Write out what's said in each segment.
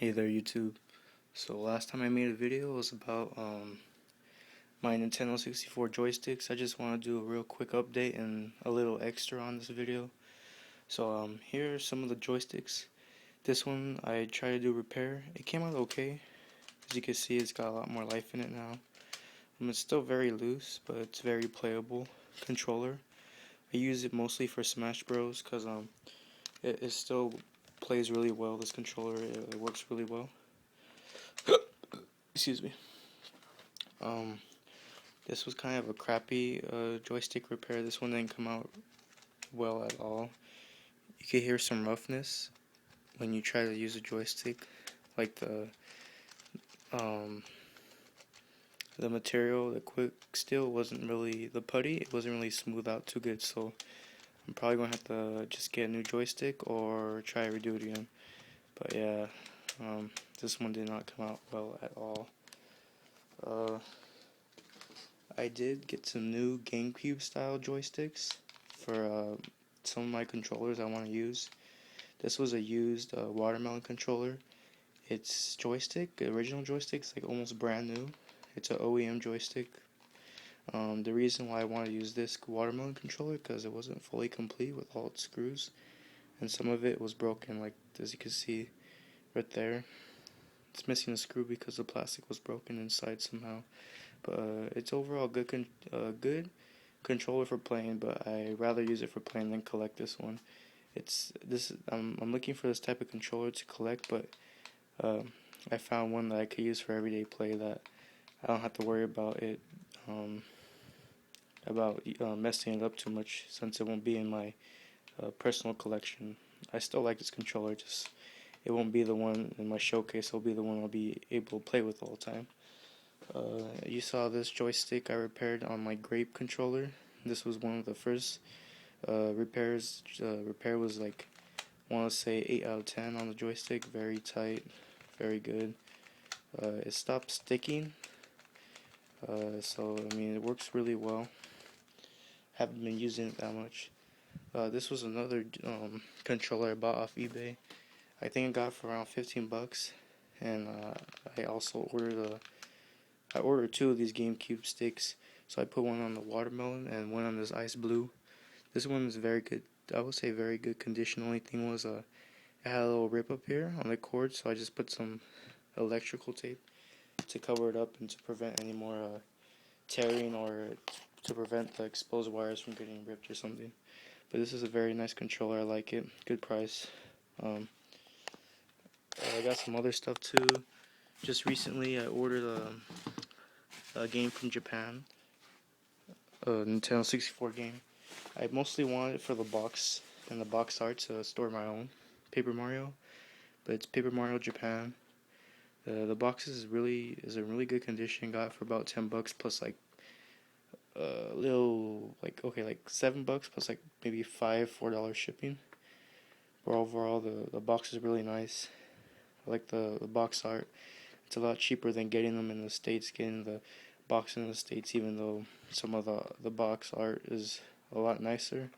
Hey there YouTube. So last time I made a video was about my Nintendo 64 joysticks. I just want to do a real quick update and a little extra on this video. So here are some of the joysticks. This one I tried to do repair. It came out okay. As you can see, it's got a lot more life in it now. It's still very loose, but it's very playable controller. I use it mostly for Smash Bros. Because it still plays really well. This controller, it works really well. Excuse me. This was kind of a crappy joystick repair. This one didn't come out well at all. You could hear some roughness when you try to use a joystick, like the material, the quick steel wasn't really, the putty, it wasn't really smooth out too good. So I'm probably gonna have to just get a new joystick or try to redo it again. But yeah, this one did not come out well at all. I did get some new GameCube style joysticks for some of my controllers I want to use. This was a used watermelon controller. Its joystick, the original joystick, is like almost brand new. It's an OEM joystick. The reason why I want to use this watermelon controller because it wasn't fully complete with all its screws, and some of it was broken, like as you can see right there. It's missing a screw because the plastic was broken inside somehow. But it's overall good controller for playing, but I rather use it for playing than collect this one. I'm looking for this type of controller to collect, but I found one that I could use for everyday play that I don't have to worry about it messing it up too much, since it won't be in my personal collection. I still like this controller, just it won't be the one in my showcase. It'll be the one I'll be able to play with all the time. You saw this joystick I repaired on my grape controller. This was one of the first repairs. Repair was like, I want to say 8 out of 10 on the joystick. Very tight, very good. It stopped sticking, so I mean it works really well. Haven't been using it that much. This was another controller I bought off eBay. I think I got it for around 15 bucks, and I also ordered two of these GameCube sticks. So I put one on the watermelon and one on this ice blue. This one is very good. I would say very good condition. Only thing was it had a little rip up here on the cord, so I just put some electrical tape to cover it up and to prevent any more tearing, or to prevent the exposed wires from getting ripped or something. But this is a very nice controller. I like it. Good price. I got some other stuff too. Just recently I ordered a game from Japan, a Nintendo 64 game. I mostly wanted it for the box and the box art to store my own Paper Mario, but it's Paper Mario Japan. The box is in really good condition. Got it for about 10 bucks plus like a little like $7 plus like maybe $4 shipping. But overall the box is really nice. I like the box art. It's a lot cheaper than getting them in the States, getting the box in the States, even though some of the box art is a lot nicer.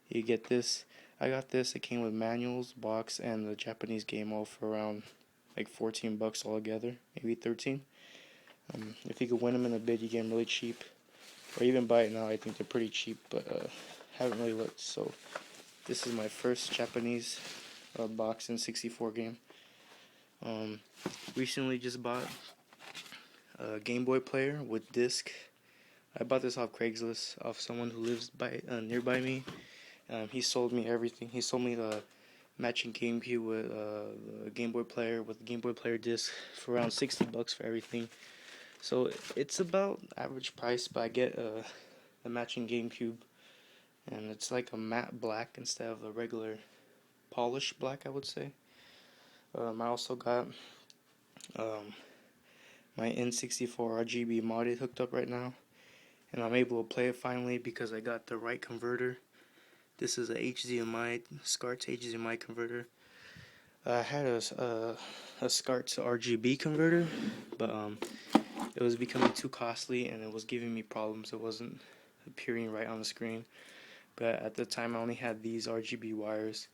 You get this. I got this. It came with manuals, box, and the Japanese game all for around like 14 bucks altogether, maybe 13. If you could win them in a bid, you get them really cheap. Or even buy it now, I think they're pretty cheap, but haven't really looked. So this is my first Japanese box in 64 game. Recently just bought a Game Boy player with disc. I bought this off Craigslist, off someone who lives nearby me. He sold me everything. He sold me the matching GameCube with the Game Boy player with the Game Boy player disc for around 60 bucks for everything. So it's about average price, but I get the matching GameCube, and it's like a matte black instead of the regular polished black, I would say. I also got my N64 RGB modded hooked up right now, and I'm able to play it finally because I got the right converter. This is a HDMI, SCART to HDMI converter. I had a SCART to RGB converter, but it was becoming too costly and it was giving me problems. It wasn't appearing right on the screen. But at the time I only had these RGB wires,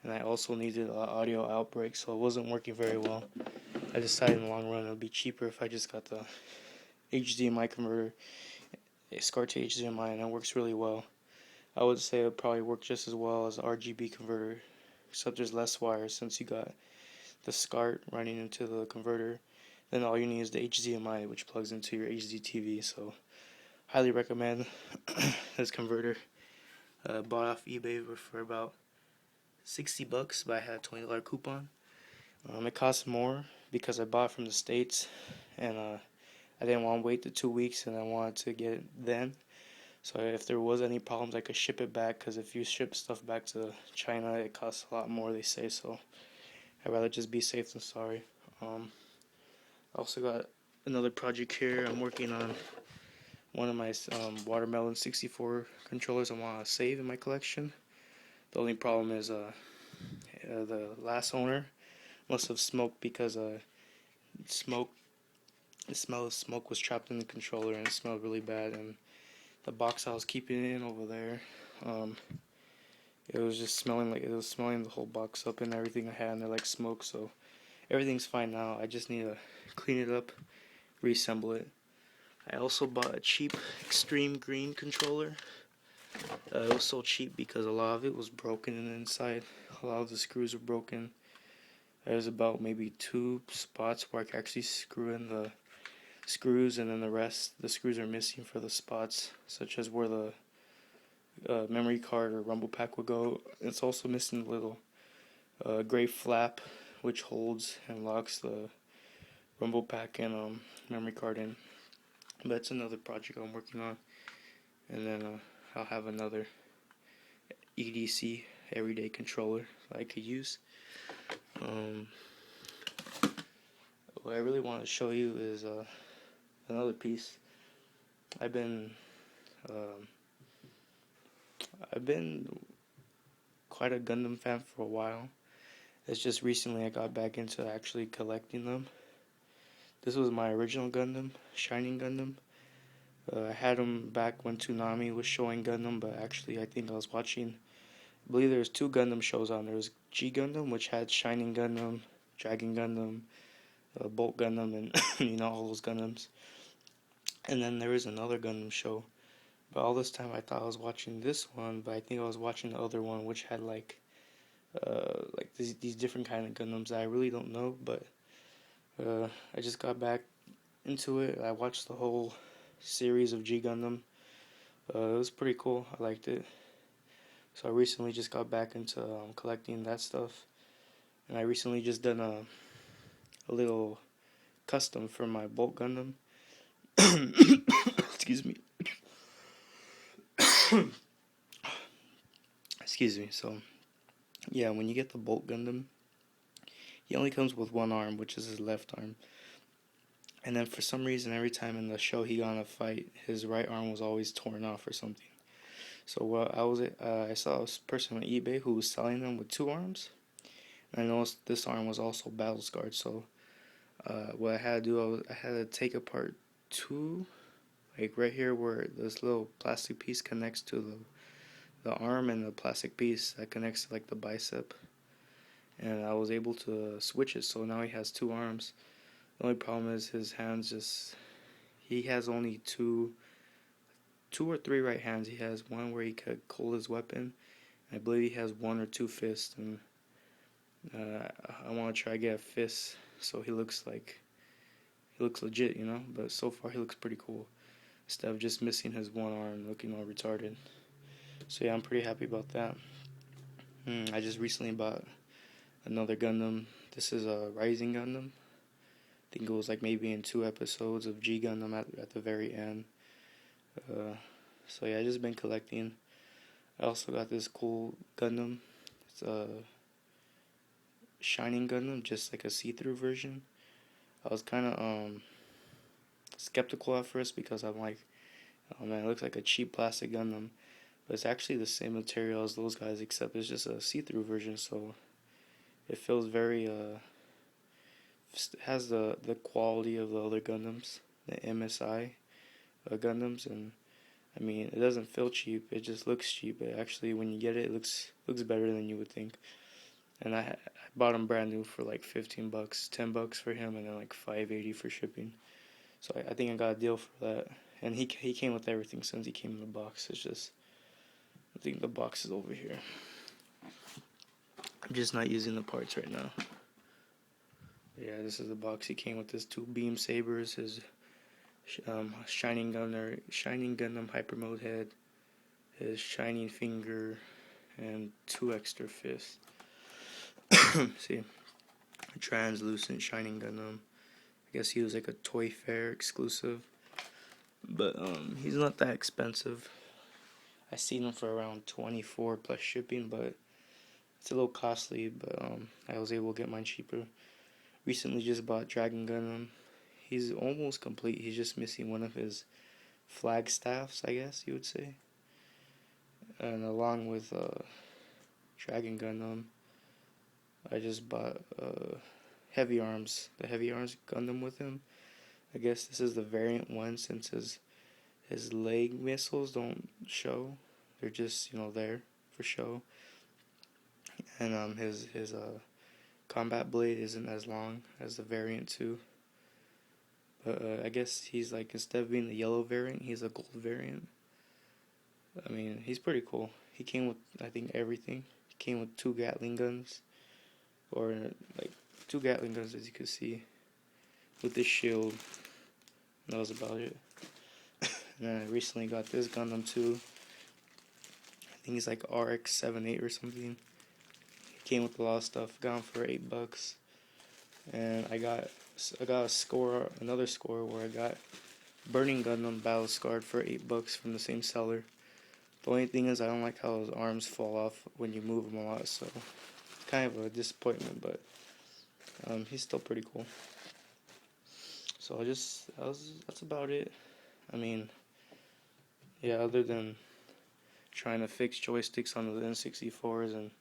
and I also needed an audio outbreak, so it wasn't working very well. I decided in the long run it would be cheaper if I just got the HDMI converter, a SCART to HDMI, and it works really well. I would say it would probably work just as well as RGB converter, except there's less wires since you got the SCART running into the converter. Then all you need is the HDMI, which plugs into your HD TV. So, highly recommend this converter. Bought off eBay for about $60, but I had a $20 coupon. It cost more because I bought it from the States, and I didn't want to wait the 2 weeks, and I wanted to get it then. So if there was any problems, I could ship it back, because if you ship stuff back to China, it costs a lot more, they say. So I'd rather just be safe than sorry. I also got another project here. I'm working on one of my Watermelon 64 controllers I want to save in my collection. The only problem is the last owner must have smoked, because the smell of smoke was trapped in the controller, and it smelled really bad. And the box I was keeping it in over there, it was just smelling the whole box up, and everything I had in there like smoke. So everything's fine now. I just need to clean it up, reassemble it. I also bought a cheap extreme green controller. It was so cheap because a lot of it was broken in the inside. A lot of the screws were broken. There's about maybe 2 spots where I can actually screw in the screws, and then the screws are missing for the spots, such as where the memory card or rumble pack would go. It's also missing the little gray flap which holds and locks the rumble pack and memory card in. But it's another project I'm working on, and then I'll have another EDC everyday controller that I could use. What I really want to show you is another piece. I've been quite a Gundam fan for a while. It's just recently I got back into actually collecting them. This was my original Gundam, Shining Gundam. I had them back when Toonami was showing Gundam, but actually I think I believe there's 2 Gundam shows on. There was G Gundam, which had Shining Gundam, Dragon Gundam, Bolt Gundam, and all those Gundams. And then there was another Gundam show. But all this time I thought I was watching this one, but I think I was watching the other one, which had like these different kind of Gundams that I really don't know. But I just got back into it. I watched the whole series of G Gundam. It was pretty cool. I liked it. So I recently just got back into collecting that stuff, and I recently just done a little custom for my Bolt Gundam. Excuse me. Excuse me. So yeah, when you get the Bolt Gundam, he only comes with one arm, which is his left arm. And then for some reason, every time in the show he got in a fight, his right arm was always torn off or something. So I saw a person on eBay who was selling them with 2 arms, and I noticed this arm was also battle scarred. So what I had to do, I had to take apart 2, like right here where this little plastic piece connects to the arm, and the plastic piece that connects to like the bicep. And I was able to switch it, so now he has 2 arms. The only problem is his hands he has only 2 or 3 right hands. He has one where he could hold his weapon. I believe he has 1 or 2 fists, and I want to try to get a fist so he looks legit, But so far he looks pretty cool, instead of just missing his 1 arm, looking all retarded. So yeah, I'm pretty happy about that. I just recently bought another Gundam. This is a Rising Gundam. I think it was like maybe in 2 episodes of G Gundam at the very end. So yeah, I just been collecting. I also got this cool Gundam. It's a Shining Gundam, just like a see-through version. I was kind of skeptical at first, because I'm like, oh man, it looks like a cheap plastic Gundam. But it's actually the same material as those guys, except it's just a see-through version. So it feels very has the quality of the other Gundams, the MSI Gundams, and I mean, it doesn't feel cheap. It just looks cheap. But actually, when you get it, it looks better than you would think. and I bought him brand new for like 15 bucks, 10 bucks for him, and then like 5.80 for shipping. So I think I got a deal for that. And he came with everything since he came in the box. It's just, I think the box is over here. I'm just not using the parts right now. Yeah, this is the box. He came with his 2 beam sabers, his shining Gundam hyper mode head, his shining finger, and 2 extra fists. See, a translucent shining Gundam. I guess he was like a Toy Fair exclusive, but he's not that expensive. I seen him for around 24 plus shipping, but it's a little costly. But I was able to get mine cheaper. Recently, just bought Dragon Gundam. He's almost complete. He's just missing one of his flag staffs, I guess you would say. And along with Dragon Gundam, I just bought Heavy Arms, the Heavy Arms Gundam with him. I guess this is the variant one since his leg missiles don't show. They're just, there for show. And his combat blade isn't as long as the variant 2. But I guess he's like, instead of being the yellow variant, he's a gold variant. I mean, he's pretty cool. He came with, I think, everything. He came with 2 Gatling guns. Or like 2 Gatling guns, as you can see. With this shield. And that was about it. And then I recently got this Gundam too. I think it's like RX-78 or something. It came with a lot of stuff. Got him for $8. And I got a score, another score where I got Burning Gundam Battle Scarred for $8 from the same seller. The only thing is I don't like how his arms fall off when you move him a lot, so kind of a disappointment, but he's still pretty cool. So that's about it. I mean, yeah, other than trying to fix joysticks on the N64s and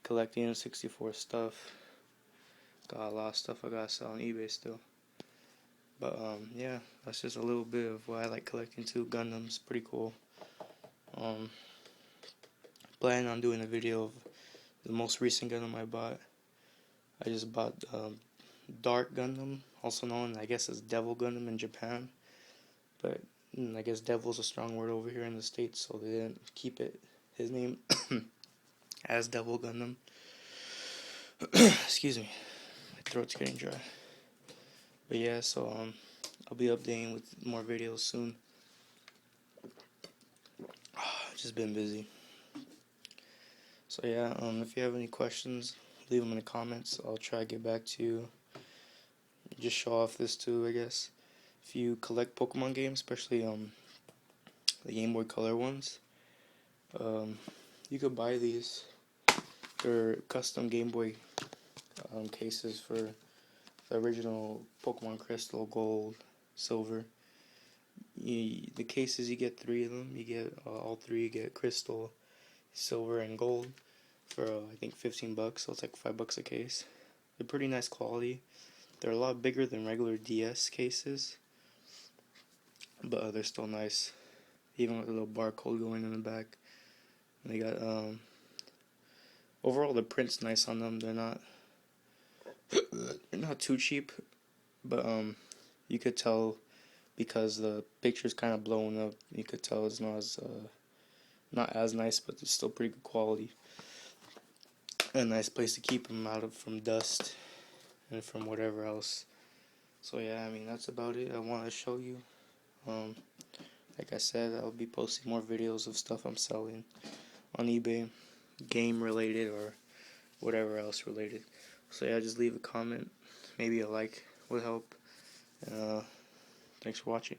collecting N64 stuff, got a lot of stuff I gotta sell on eBay still. But yeah, that's just a little bit of why I like collecting too. Gundams, pretty cool. Planning on doing a video of the most recent Gundam I bought. I just bought Dark Gundam, also known, I guess, as Devil Gundam in Japan. But I guess Devil's a strong word over here in the States, so they didn't keep his name as Devil Gundam. Excuse me, my throat's getting dry. But yeah, so I'll be updating with more videos soon. Just been busy. So yeah, if you have any questions, leave them in the comments. I'll try to get back to you. Just show off this too, I guess. If you collect Pokemon games, especially the Game Boy Color ones, you could buy these. They're custom Game Boy cases for the original Pokemon Crystal, Gold, Silver. The cases, you get 3 of them. You get all 3. You get Crystal, Silver, and Gold for I think $15, so it's like $5 a case. They're pretty nice quality. They're a lot bigger than regular DS cases, but they're still nice, even with a little barcode going in the back. And they got overall the print's nice on them. They're not too cheap, but you could tell because the picture's kind of blown up. You could tell it's not as nice, but it's still pretty good quality. A nice place to keep them from dust and from whatever else. So yeah, I mean, that's about it. I want to show you. Like I said, I'll be posting more videos of stuff I'm selling on eBay, game related or whatever else related. So yeah, just leave a comment. Maybe a like would help. Thanks for watching.